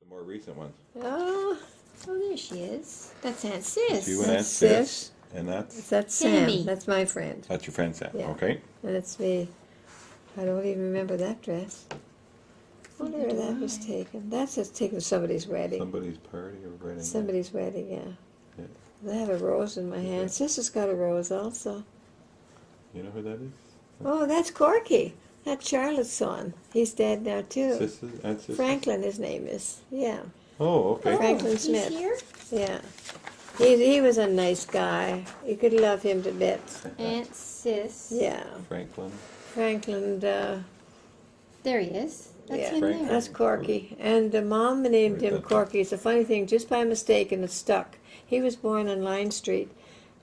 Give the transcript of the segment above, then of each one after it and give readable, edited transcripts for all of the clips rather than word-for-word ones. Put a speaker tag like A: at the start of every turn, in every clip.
A: more recent ones.
B: Oh, there she is. That's Aunt Sis.
A: You and Aunt
B: That's
A: Sis. And that's
B: Sam.
C: Sammy.
B: That's my friend.
A: your friend Sam.
B: Yeah.
A: Okay.
B: And it's me. I don't even remember that dress. I wonder where that was taken. That's just taken somebody's wedding.
A: Somebody's party or wedding.
B: Somebody's wedding, yeah.
A: Yeah.
B: I have a rose in my hand. Sis has got a rose also.
A: You know who that is?
B: Oh, that's Corky. That's Charlotte's son. He's dead now too.
A: Sisters? Aunt Sis?
B: Franklin, his name is. Yeah.
A: Oh, okay.
B: Franklin
C: he's
B: Smith.
C: here?
B: Yeah. He was a nice guy. You could love him to bits.
C: Aunt Sis.
B: Yeah.
A: Franklin.
B: Franklin,
C: There he is. That's
B: yeah,
C: him there.
B: that's Corky. And the mom named him Corky. It's a funny thing, just by mistake, and it stuck. He was born on Line Street,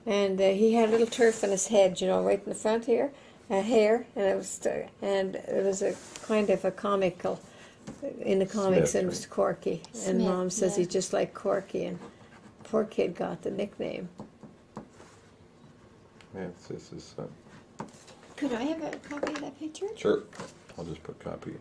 B: and he had a little turf in his head, you know, right in the front here, hair, and it was a kind of a comical in the comics,
A: Smith,
B: and it was Corky. And
C: Smith,
B: Mom says
C: yeah.
B: he's just like Corky, and poor kid got the nickname.
A: Aunt Sis's son.
C: Could I have a copy of that picture?
A: Sure. I'll just put copy.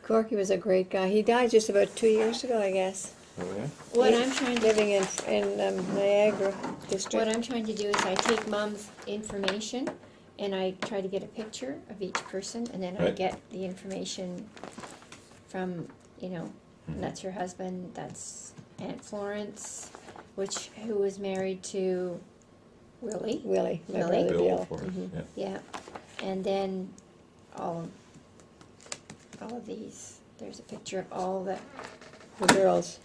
B: Corky was a great guy. He died just about 2 years ago, I guess.
A: Oh, yeah?
C: What
B: He-
C: I'm trying to
B: living in Niagara district.
C: What I'm trying to do is I take Mom's information and I try to get a picture of each person, and then I
A: Right.
C: get the information from, you know, and that's her husband, that's Aunt Florence, who was married to Willie.
B: Willie, my
C: Willie?
B: brother
A: Bill
B: Bill.
A: for us.
B: Mhm.
A: Yeah.
C: Yeah, and then all of these. There's a picture of all the
B: girls.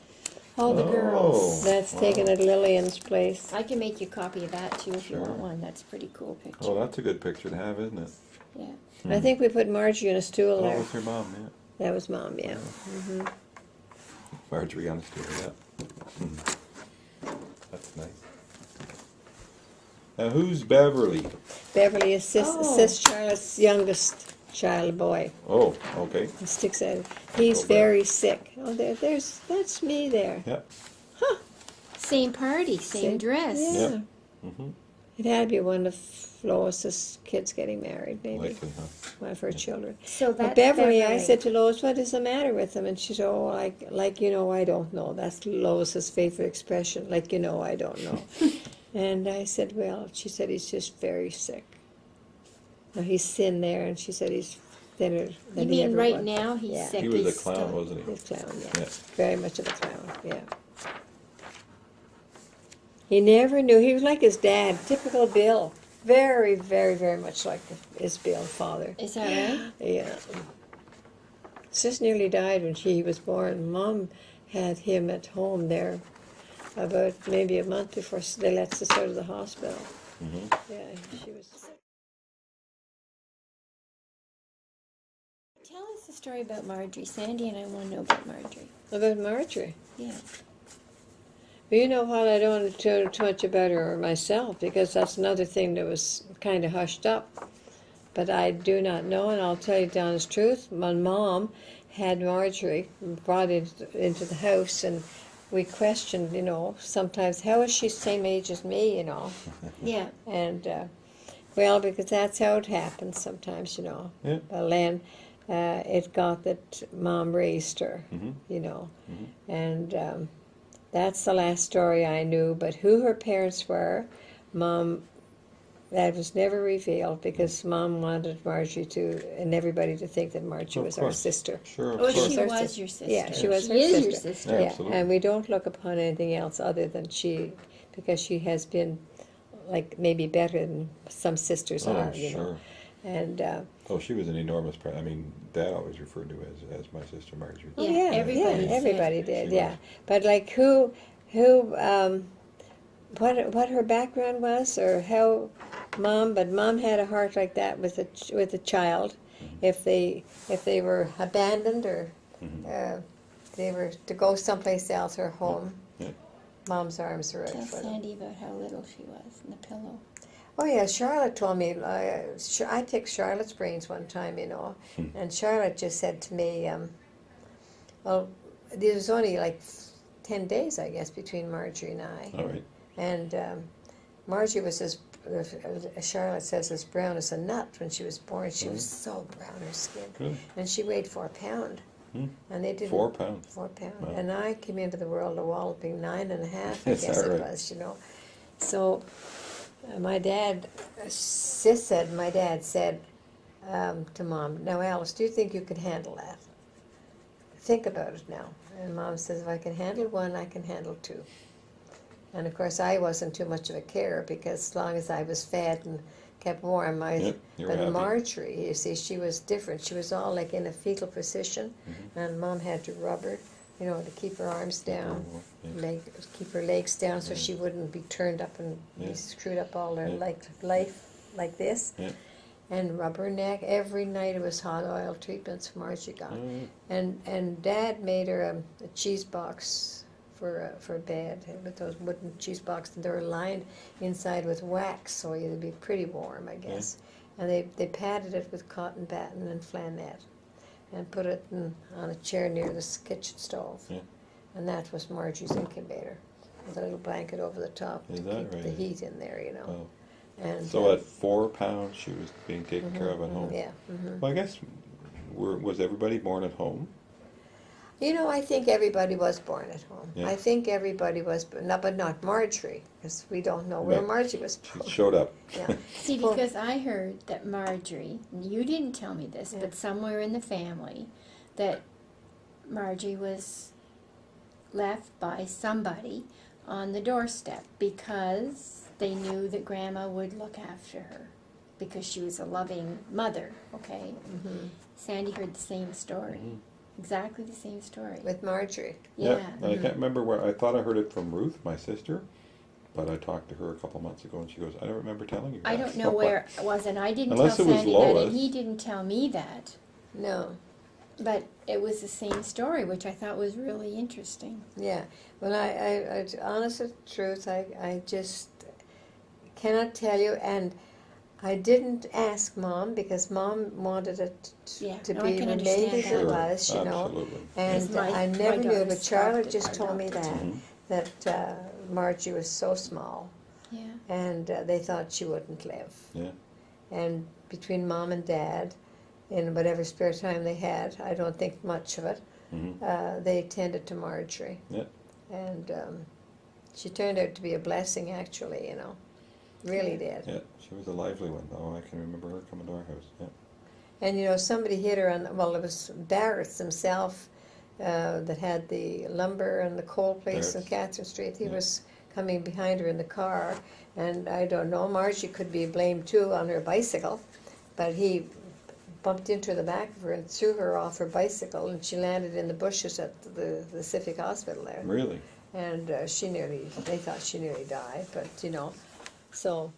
C: all the
A: Oh.
C: girls.
B: That's
A: wow.
B: taken at Lillian's place.
C: I can make you a copy of that too if you
A: Sure.
C: want one. That's a pretty cool picture.
A: Oh, that's a good picture to have, isn't it?
C: Yeah.
B: I think we put Margie on a stool
A: Oh,
B: there.
A: with her mom, yeah.
B: That was Mom, yeah. Hmm.
A: Marjorie on the stool, yeah. That's nice. Now, who's Beverly?
B: Beverly is
C: Oh.
B: Sis Charlotte's youngest child boy.
A: Oh, okay.
B: He sticks out. He's
A: Oh,
B: very sick. Oh, that's me there.
A: Yeah.
C: Same party, same dress.
B: Yeah.
A: Yep. Mm-hmm.
B: It had to be one of Lois's kids getting married, maybe.
A: Likely, huh?
B: One of her children.
C: So
B: But
C: that's
B: Beverly, I said to Lois, what is the matter with him? And she said, oh, like you know, I don't know. That's Lois's favorite expression, like you know, I don't know. And I said, well, she said, he's just very sick. Now, he's thin there, and she said he's thinner
C: You
B: than he
C: mean
B: ever
C: right
B: was.
C: now he's
B: Yeah.
C: sick?
A: He was a
C: he's
A: clown,
C: still-
A: wasn't he?
B: He's a clown, yeah.
A: Yeah.
B: Very much of a clown, yeah. He never knew. He was like his dad, typical Bill. Very, very, very much like his Bill father.
C: Is that right?
B: Yeah. Sis nearly died when he was born. Mom had him at home there about maybe a month before they let Sis out of the hospital.
A: Mm-hmm.
B: Yeah, she was sick.
C: Tell us a story about Marjorie. Sandy and I want to know about Marjorie.
B: About Marjorie.
C: Yeah.
B: Well, you know what, I don't want to tell too much about her myself, because that's another thing that was kind of hushed up. But I do not know, and I'll tell you the honest truth. My mom had Marjorie brought into the house, and we questioned, you know, sometimes, how is she the same age as me, you know?
C: Yeah.
B: And, well, because that's how it happens sometimes, you know.
A: Yeah.
B: Well, then it got that Mom raised her,
A: Mhm.
B: you know.
A: Mhm.
B: And that's the last story I knew. But who her parents were, Mom, that was never revealed, because Mom wanted Margie and everybody to think that Margie
A: Of
B: was our
A: course.
B: sister.
A: Sure, of
C: Oh,
A: course.
C: she
B: our
C: was
B: sis-
C: your sister.
B: Yeah, she was
C: She
B: her
C: is
B: sister.
C: your sister.
A: Yeah.
B: Yeah,
A: Absolutely.
B: and we don't look upon anything else other than because she has been, like, maybe better than some sisters
A: Oh,
B: are, you know.
A: sure.
B: And
A: Oh, she was an enormous I mean, Dad always referred to as my sister Marjorie.
B: oh,
C: Yeah,
B: yeah,
C: everybody said
B: everybody did,
A: she
B: yeah.
A: was.
B: But like what her background was, or how Mom had a heart like that with a child, if they were abandoned or they were to go someplace else or home,
A: Yeah.
B: Mom's arms were out
C: Tell
B: for them.
C: Sandy about how little she was in the pillow.
B: Oh yeah, Charlotte told me. I took Charlotte's brains one time, you know, and Charlotte just said to me, "Well, there was only like 10 days, I guess, between Marjorie and I,
A: All right.
B: and Marjorie was as Charlotte says, as brown as a nut when she was born. She was so brown, her skin,
A: Good.
B: and she weighed 4 pounds. And they didn't.
A: 4 pounds.
B: 4 pounds.
A: Wow.
B: And I came into the world a walloping 9.5, I
A: Is
B: guess
A: that
B: it
A: right?
B: was, you know. So my dad, Sis said, my dad said to Mom, now Alice, do you think you could handle that? Think about it now. And Mom says, if I can handle one, I can handle two. And of course, I wasn't too much of a carer because as long as I was fed and kept warm,
A: Yep, you were
B: but
A: happy.
B: Marjorie, you see, she was different. She was all like in a fetal position, and Mom had to rub her, you know, to keep her arms down,
A: Yeah.
B: keep her legs down so she wouldn't be turned up and
A: Yeah.
B: be screwed up all her
A: Yeah.
B: life like this.
A: Yeah.
B: And rub her neck every night. It was hot oil treatments. Margie got, and Dad made her a cheese box for bed with those wooden cheese boxes. And they were lined inside with wax, so it'd be pretty warm, I guess. And they padded it with cotton batting and flannel, and put it on a chair near the kitchen stove.
A: Yeah.
B: And that was Margie's incubator, with a little blanket over the top
A: Is
B: to
A: that
B: keep the
A: right?
B: heat in there, you know.
A: Oh.
B: And
A: So at 4 pounds, she was being taken care of at home.
B: yeah.
A: Well, I guess, was everybody born at home?
B: You know, I think everybody was born at home.
A: Yeah.
B: I think everybody was, but not Marjorie, because we don't know where
A: No.
B: Margie was
A: She
B: born.
A: showed up.
B: Yeah.
C: See,
B: Well-
C: because I heard that Marjorie, you didn't tell me this,
B: Yeah.
C: but somewhere in the family, that Marjorie was left by somebody on the doorstep because they knew that Grandma would look after her because she was a loving mother, okay? Sandy heard the same story. Exactly the same story.
B: With Marjorie.
C: Yeah.
A: I can't remember where, I thought I heard it from Ruth, my sister, but I talked to her a couple months ago and she goes, I don't remember telling you that.
C: I don't know where it was, and I didn't
A: Unless
C: tell
A: it was
C: Sandy that,
A: Lois.
C: and he didn't tell me that.
B: No.
C: But it was the same story, which I thought was really interesting.
B: Yeah. Well, I honest truth, I just cannot tell you, and I didn't ask Mom because Mom wanted it
C: Yeah,
B: to
C: no, I
B: be
C: can
B: remained
C: understand
B: as
C: that.
B: it
A: Sure,
B: was, you know.
A: absolutely.
B: And
C: Yes, my-
B: I
C: my
B: never knew,
C: daughter
B: but Charlotte
C: adopted-
B: just told me
C: adopted.
B: that Margie was so small,
C: Yeah.
B: and they thought she wouldn't live.
A: Yeah.
B: And between Mom and Dad, in whatever spare time they had, I don't think much of it, they tended to Marjorie.
A: Yeah.
B: And she turned out to be a blessing, actually, you know. Really did.
A: Yeah, she was a lively one. Oh, I can remember her coming to our house. Yeah.
B: And, you know, somebody hit her on, well, it was Barrett's himself that had the lumber and the coal place on
A: Barrett's.
B: Catherine Street. He
A: Yeah.
B: was coming behind her in the car, and I don't know, Margie could be blamed too on her bicycle, but he bumped into the back of her and threw her off her bicycle, and she landed in the bushes at the Civic Hospital there.
A: Really?
B: And they thought she nearly died, but, you know, so